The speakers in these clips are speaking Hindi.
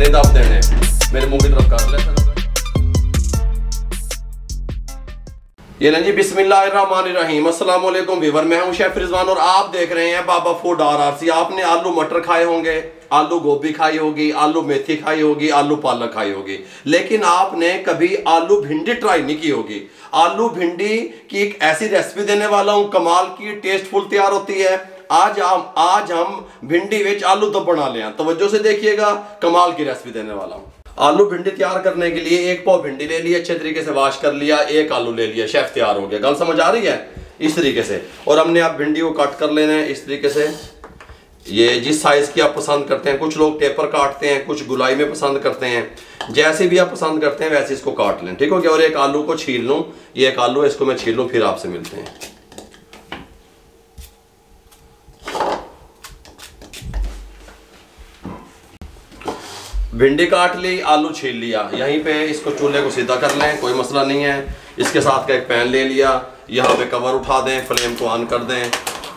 नहीं दाब देने, मेरे मुंह की तरफ कर ले। ये ना जी, बिस्मिल्लाहिर्रहमानिर्रहीम। अस्सलाम वालेकुम व्यूअर, मैं हूं शेफ रिजवान और आप देख रहे हैं बाबा फूड RRC। आपने आलू मटर खाए होंगे, आलू गोभी खाई होगी, आलू मेथी खाई होगी, आलू पालक खाई होगी, लेकिन आपने कभी आलू भिंडी ट्राई नहीं की होगी। आलू भिंडी की एक ऐसी रेसिपी देने वाला हूं, कमाल की, टेस्टफुल तैयार होती है। आज हम भिंडी विच आलू तो बना लिया, तवज्जो से देखिएगा, कमाल की रेसिपी देने वाला हूं। आलू भिंडी तैयार करने के लिए 1 पाव भिंडी ले लिया, अच्छे तरीके से वॉश कर लिया, 1 आलू ले लिया, शेफ तैयार हो गया। गल समझ आ रही है? इस तरीके से। और हमने आप भिंडी को कट कर लेना है इस तरीके से, ये जिस साइज की आप पसंद करते हैं। कुछ लोग टेपर काटते हैं, कुछ गुलाई में पसंद करते हैं, जैसे भी आप पसंद करते हैं वैसे इसको काट लें, ठीक हो गया। और 1 आलू को छील लूँ, ये 1 आलू है, इसको मैं छील लूँ, फिर आपसे मिलते हैं। भिंडी काट ली, आलू छील लिया, यहीं पे इसको चूल्हे को सीधा कर लें, कोई मसला नहीं है। इसके साथ का एक पैन ले लिया, यहाँ पे कवर उठा दें, फ्लेम को ऑन कर दें।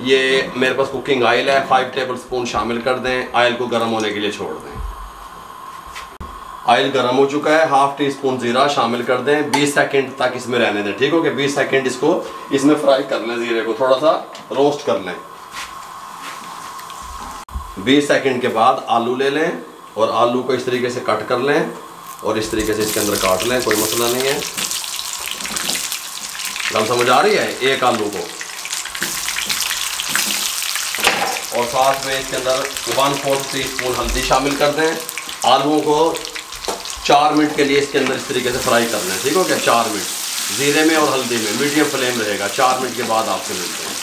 ये मेरे पास कुकिंग ऑयल है, 5 टेबल स्पून शामिल कर दें। ऑयल को गर्म होने के लिए छोड़ दें। ऑयल गर्म हो चुका है, 1/2 टीस्पून जीरा शामिल कर दें। 20 सेकंड तक इसमें रहने दें, ठीक हो गया। 20 सेकंड इसको इसमें फ्राई कर लें, जीरे को थोड़ा सा रोस्ट कर लें। 20 सेकंड के बाद आलू ले लें और आलू को इस तरीके से कट कर लें और इस तरीके से इसके अंदर काट लें, कोई मसला नहीं है। गल समझ आ रही है? 1 आलू को, और साथ में इसके अंदर 1/4 टीस्पून हल्दी शामिल कर दें। आलूओं को 4 मिनट के लिए इसके अंदर इस तरीके से फ्राई कर लें, ठीक हो गया। 4 मिनट जीरे में और हल्दी में, मीडियम फ्लेम रहेगा। 4 मिनट के बाद आपसे मिलते हैं।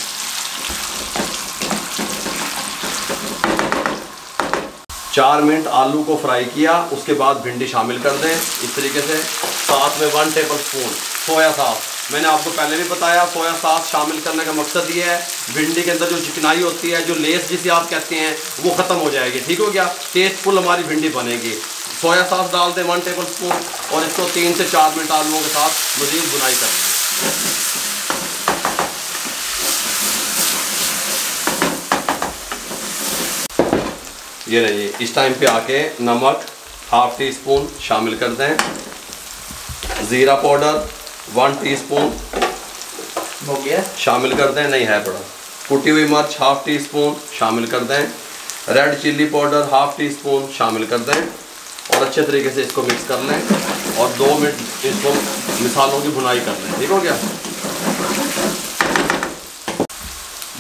4 मिनट आलू को फ्राई किया, उसके बाद भिंडी शामिल कर दें इस तरीके से। साथ में 1 टेबल स्पून सोया सॉस, मैंने आपको पहले भी बताया, सोया सॉस शामिल करने का मकसद ये है, भिंडी के अंदर जो चिकनाई होती है, जो लेस जिसे आप कहते हैं, वो ख़त्म हो जाएगी, ठीक हो गया। टेस्टफुल हमारी भिंडी बनेगी। सोया सॉस डाल दें 1 टेबल स्पून और इसको 3 से 4 मिनट आलूओं के साथ मज़ीद बुनाई कर लें। ये रहिए, इस टाइम पे आके नमक 1/2 टीस्पून शामिल कर दें। ज़ीरा पाउडर 1 टीस्पून हो गया शामिल कर दें, नहीं है बड़ा। कुटी हुई मिर्च 1/2 टीस्पून शामिल कर दें। रेड चिल्ली पाउडर 1/2 टीस्पून शामिल कर दें और अच्छे तरीके से इसको मिक्स कर लें और 2 मिनट इसको मिसालों की भुनाई कर लें, ठीक हो गया।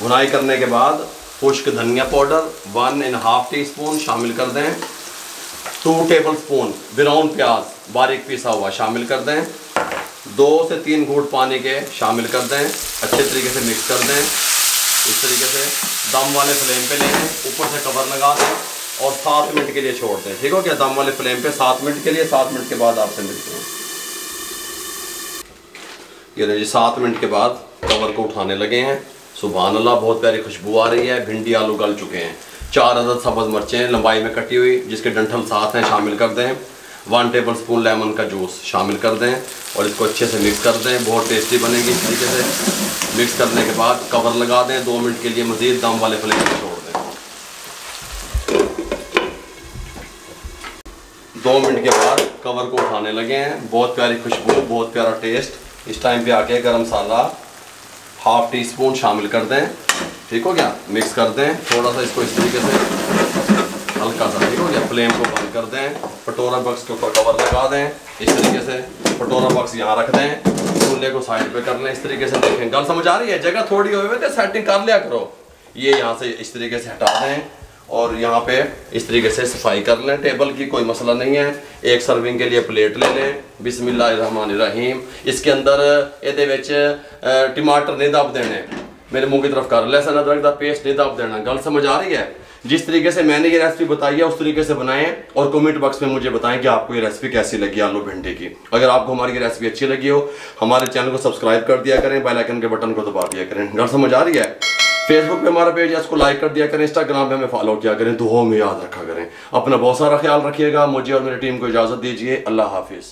भुनाई करने के बाद खुश्क धनिया पाउडर 1.5 टीस्पून शामिल कर दें। 2 टेबल स्पून ब्राउन प्याज बारीक पिसा हुआ शामिल कर दें। 2 से 3 घूंट पानी के शामिल कर दें, अच्छे तरीके से मिक्स कर दें। इस तरीके से दम वाले फ्लेम पे ले लें, ऊपर से कवर लगा दें और 7 मिनट के लिए छोड़ दें, ठीक हो गया। दम वाले फ्लेम पे 7 मिनट के लिए, 7 मिनट के बाद आपसे मिलते हैं। ये देखिए 7 मिनट के बाद कवर को उठाने लगे हैं। सुभान अल्लाह, बहुत प्यारी खुशबू आ रही है। भिंडी आलू गल चुके हैं। 4 अदद सब्ज़ मिर्चें लंबाई में कटी हुई जिसके डंठल साथ हैं शामिल कर दें। 1 टेबल स्पून लेमन का जूस शामिल कर दें और इसको अच्छे से मिक्स कर दें, बहुत टेस्टी बनेगी। इस तरीके से मिक्स करने के बाद कवर लगा दें, 2 मिनट के लिए मज़ीद दम वाले फ्लेम पर छोड़ दें। 2 मिनट के बाद कवर को उठाने लगे हैं। बहुत प्यारी खुशबू, बहुत प्यारा टेस्ट। इस टाइम पे आके गरम मसाला 1/2 टीस्पून शामिल कर दें, ठीक हो गया। मिक्स कर दें थोड़ा सा इसको इस तरीके से, हल्का सा, ठीक हो गया। फ्लेम को बंद कर दें, कटोरा बॉक्स के ऊपर कवर लगा दें इस तरीके से। कटोरा बॉक्स यहाँ रख दें, चूल्हे को साइड पे कर लें इस तरीके से। देखें गल समझ आ रही है? जगह थोड़ी हुई है तो सेटिंग कर लिया करो। ये यहाँ से इस तरीके से हटा दें और यहाँ पे इस तरीके से सफाई कर लें टेबल की, कोई मसला नहीं है। एक सर्विंग के लिए प्लेट ले लें। बिस्मिल्लाहिर्रहमानिर्रहीम। इसके अंदर ये विच टमाटर नहीं दब देने, मेरे मुंह की तरफ कर, लहसुन अदरक का पेस्ट नहीं दब देना। गल समझ आ रही है? जिस तरीके से मैंने ये रेसिपी बताई है उस तरीके से बनाएं और कमेंट बॉक्स में मुझे बताएं कि आपको ये रेसिपी कैसी लगी आलू भिंडी की। अगर आपको हमारी ये रेसिपी अच्छी लगी हो, हमारे चैनल को सब्सक्राइब कर दिया करें, बेल आइकन के बटन को दबा दिया करें। गल समझ आ रही है? फेसबुक पे हमारा पेज है, उसको लाइक कर दिया करें। इंस्टाग्राम पे हमें फॉलो किया करें। दुआओं में याद रखा करें। अपना बहुत सारा ख्याल रखिएगा। मुझे और मेरी टीम को इजाज़त दीजिए। अल्लाह हाफिज़।